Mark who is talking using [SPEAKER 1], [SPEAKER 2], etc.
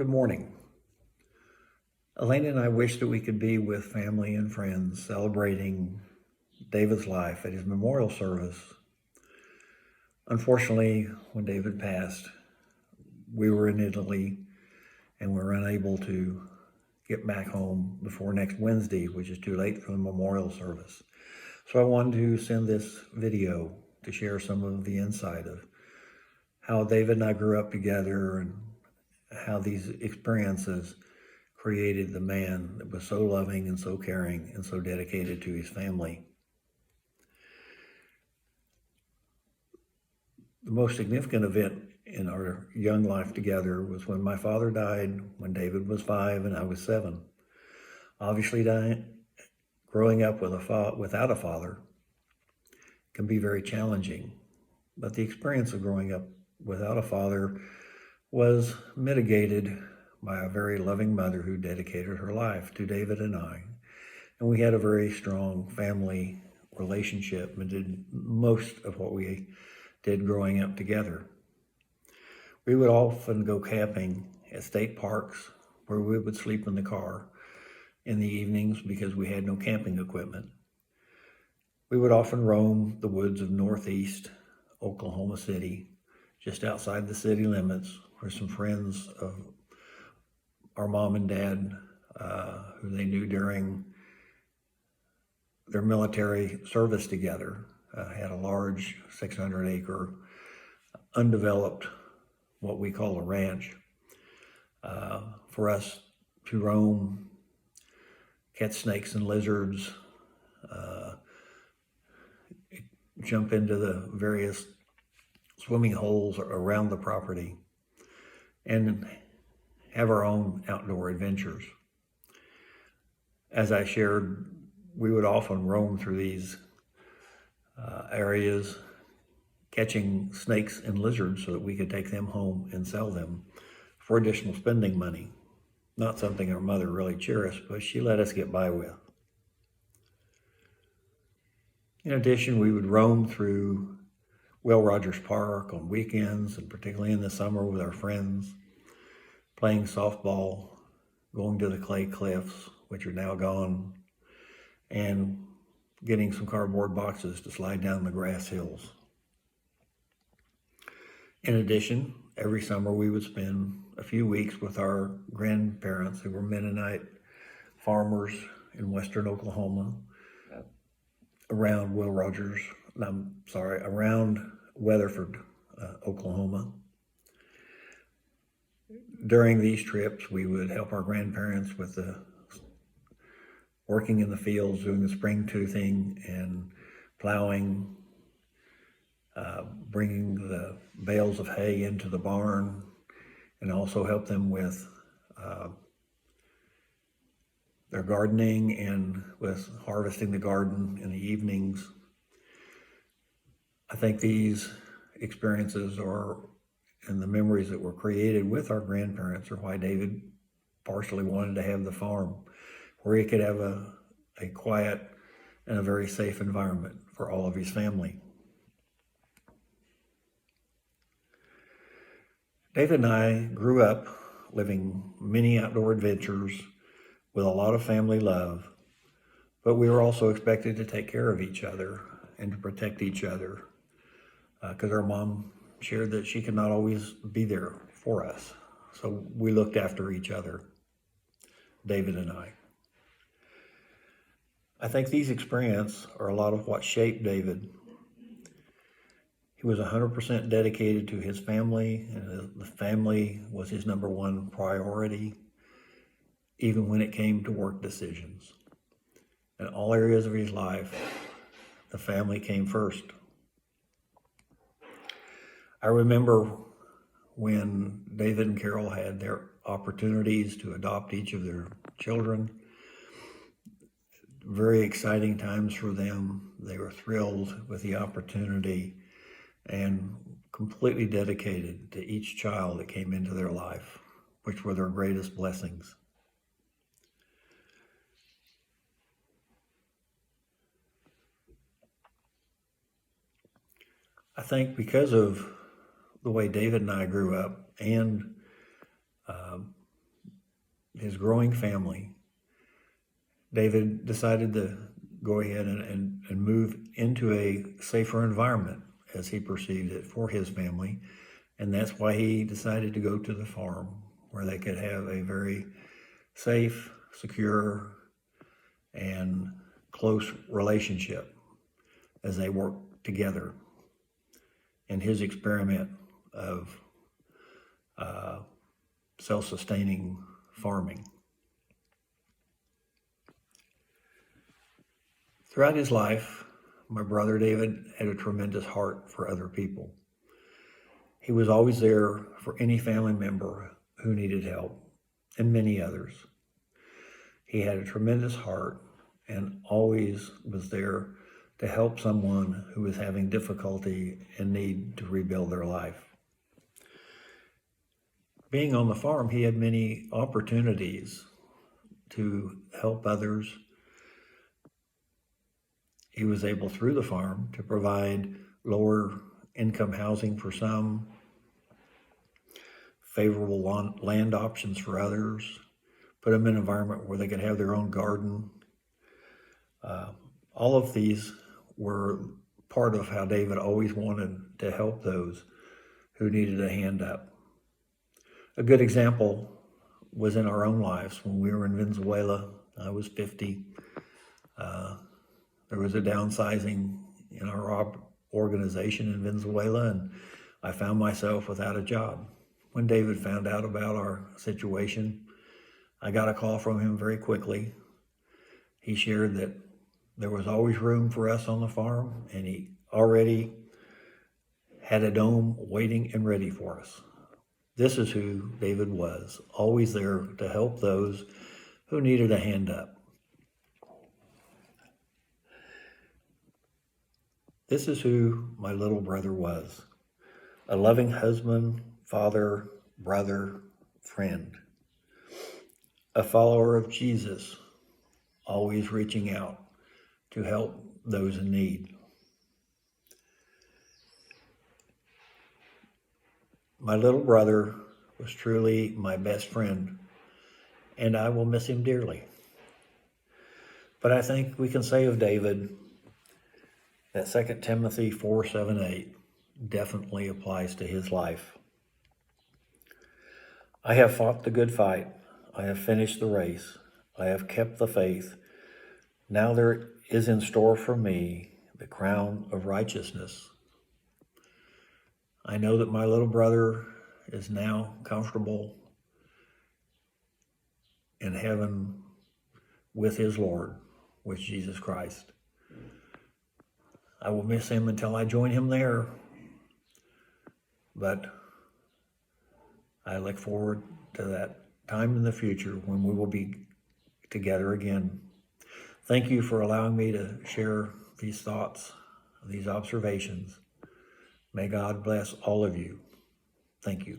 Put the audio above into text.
[SPEAKER 1] Good morning. Elaine and I wish that we could be with family and friends celebrating David's life at his memorial service. Unfortunately, when David passed, we were in Italy and we were unable to get back home before next Wednesday, which is too late for the memorial service. So I wanted to send this video to share some of the insight of how David and I grew up together and how these experiences created the man that was so loving and so caring and so dedicated to his family. The most significant event in our young life together was when my father died when David was 5 and I was 7. Obviously, growing up without a father can be very challenging, but the experience of growing up without a father was mitigated by a very loving mother who dedicated her life to David and I. And we had a very strong family relationship and did most of what we did growing up together. We would often go camping at state parks where we would sleep in the car in the evenings because we had no camping equipment. We would often roam the woods of northeast Oklahoma City, just outside the city limits, where some friends of our mom and dad, who they knew during their military service together, had a large 600-acre undeveloped, what we call a ranch, for us to roam, catch snakes and lizards, jump into the various swimming holes around the property, and have our own outdoor adventures. As I shared, we would often roam through these areas, catching snakes and lizards so that we could take them home and sell them for additional spending money. Not something our mother really cherished, but she let us get by with. In addition, we would roam through Will Rogers Park on weekends, and particularly in the summer with our friends, playing softball, going to the clay cliffs, which are now gone, and getting some cardboard boxes to slide down the grass hills. In addition, every summer we would spend a few weeks with our grandparents who were Mennonite farmers in western Oklahoma, around Weatherford, Oklahoma. During these trips, we would help our grandparents with working in the fields, doing the spring toothing and plowing, bringing the bales of hay into the barn, and also help them with their gardening and with harvesting the garden in the evenings. I think these experiences and the memories that were created with our grandparents are why David partially wanted to have the farm, where he could have a quiet and a very safe environment for all of his family. David and I grew up living many outdoor adventures with a lot of family love, but we were also expected to take care of each other and to protect each other, because our mom shared that she could not always be there for us. So we looked after each other, David and I. I think these experiences are a lot of what shaped David. He was 100% dedicated to his family, and the family was his number one priority, even when it came to work decisions. In all areas of his life, the family came first. I remember when David and Carol had their opportunities to adopt each of their children. Very exciting times for them. They were thrilled with the opportunity and completely dedicated to each child that came into their life, which were their greatest blessings. I think because of the way David and I grew up, and his growing family, David decided to go ahead and move into a safer environment as he perceived it for his family. And that's why he decided to go to the farm where they could have a very safe, secure, and close relationship as they work together in his experiment of self-sustaining farming. Throughout his life, my brother David had a tremendous heart for other people. He was always there for any family member who needed help, and many others. He had a tremendous heart and always was there to help someone who was having difficulty and need to rebuild their life. Being on the farm, he had many opportunities to help others. He was able, through the farm, to provide lower income housing for some, favorable land options for others, put them in an environment where they could have their own garden. All of these were part of how David always wanted to help those who needed a hand up. A good example was in our own lives when we were in Venezuela. I was 50. There was a downsizing in our organization in Venezuela, and I found myself without a job. When David found out about our situation, I got a call from him very quickly. He shared that there was always room for us on the farm, and he already had a dome waiting and ready for us. This is who David was, always there to help those who needed a hand up. This is who my little brother was, a loving husband, father, brother, friend, a follower of Jesus, always reaching out to help those in need. My little brother was truly my best friend, and I will miss him dearly. But I think we can say of David that 2 Timothy 4:7-8 definitely applies to his life. I have fought the good fight. I have finished the race. I have kept the faith. Now there is in store for me the crown of righteousness. I know that my little brother is now comfortable in heaven with his Lord, with Jesus Christ. I will miss him until I join him there, but I look forward to that time in the future when we will be together again. Thank you for allowing me to share these thoughts, these observations. May God bless all of you. Thank you.